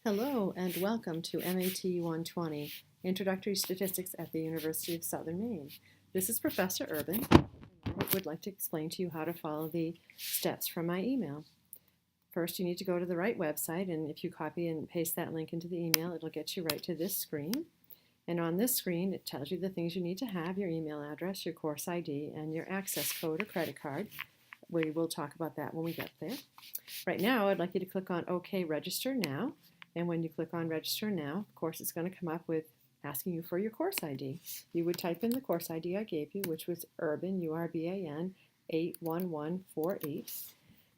Hello and welcome to MAT120 Introductory Statistics at the University of Southern Maine. This is Professor Urban, and I would like to explain to you how to follow the steps from my email. First, you need to go to the right website, and if you copy and paste that link into the email, it'll get you right to this screen. And on this screen, it tells you the things you need to have: your email address, your course ID, and your access code or credit card. We will talk about that when we get there. Right now, I'd like you to click on OK, Register Now. And when you click on Register Now, of course, it's going to come up with asking you for your course ID. You would type in the course ID I gave you, which was Urban, U-R-B-A-N, 81148.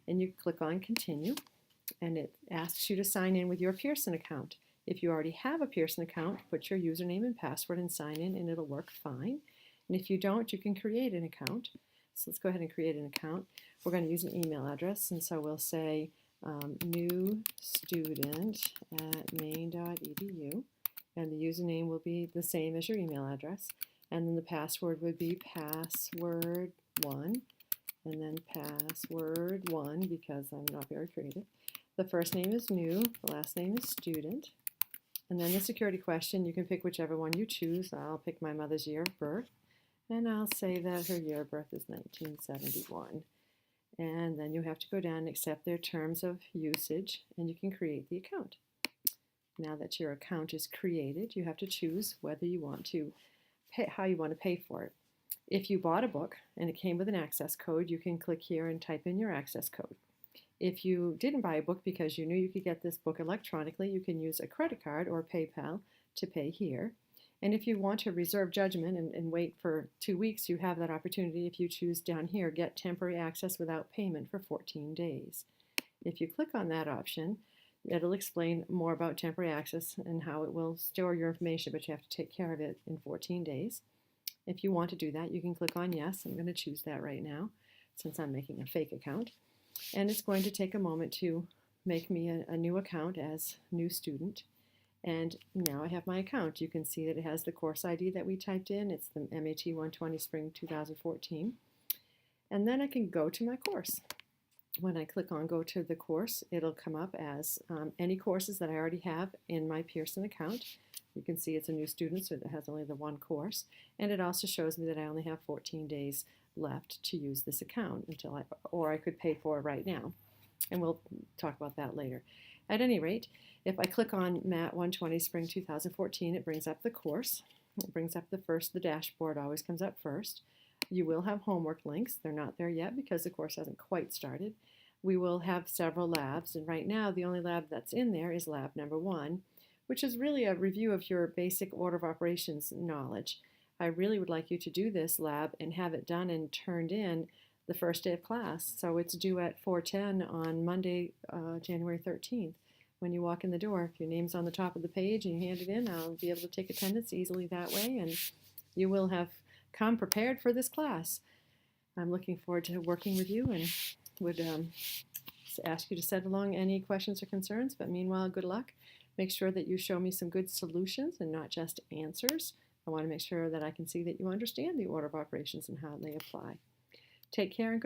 And you click on Continue, and it asks you to sign in with your Pearson account. If you already have a Pearson account, put your username and password and sign in, and it'll work fine. And if you don't, you can create an account. So let's go ahead and create an account. We're going to use an email address, and so we'll say new student at maine.edu, and the username will be the same as your email address, and then the password would be password1, and then password1 because I'm not very creative. The first name is new, the last name is student, and then the security question, you can pick whichever one you choose. I'll pick my mother's year of birth, and I'll say that her year of birth is 1971. And then you have to go down and accept their terms of usage, and you can create the account. Now that your account is created, you have to choose whether you want to pay, how you want to pay for it. If you bought a book and it came with an access code, you can click here and type in your access code. If you didn't buy a book because you knew you could get this book electronically, you can use a credit card or PayPal to pay here. And if you want to reserve judgment and wait for 2 weeks, you have that opportunity if you choose down here, get temporary access without payment for 14 days. If you click on that option, it'll explain more about temporary access and how it will store your information, but you have to take care of it in 14 days. If you want to do that, you can click on yes. I'm going to choose that right now since I'm making a fake account. And it's going to take a moment to make me a new account as new student. And now I have my account. You can see that it has the course ID that we typed in. It's the MAT120 Spring 2014. And then I can go to my course. When I click on Go to the Course, it'll come up as any courses that I already have in my Pearson account. You can see it's a new student, so it has only the one course. And it also shows me that I only have 14 days left to use this account or I could pay for it right now. And we'll talk about that later. At any rate, if I click on MAT120 Spring 2014, it brings up the course. It brings up the dashboard always comes up first. You will have homework links. They're not there yet because the course hasn't quite started. We will have several labs, and right now the only lab that's in there is lab number 1, which is really a review of your basic order of operations knowledge. I really would like you to do this lab and have it done and turned in the first day of class. So it's due at 4:10 on Monday, January 13th. When you walk in the door, if your name's on the top of the page and you hand it in, I'll be able to take attendance easily that way, and you will have come prepared for this class. I'm looking forward to working with you and would ask you to send along any questions or concerns, but meanwhile, good luck. Make sure that you show me some good solutions and not just answers. I want to make sure that I can see that you understand the order of operations and how they apply. Take care and good luck.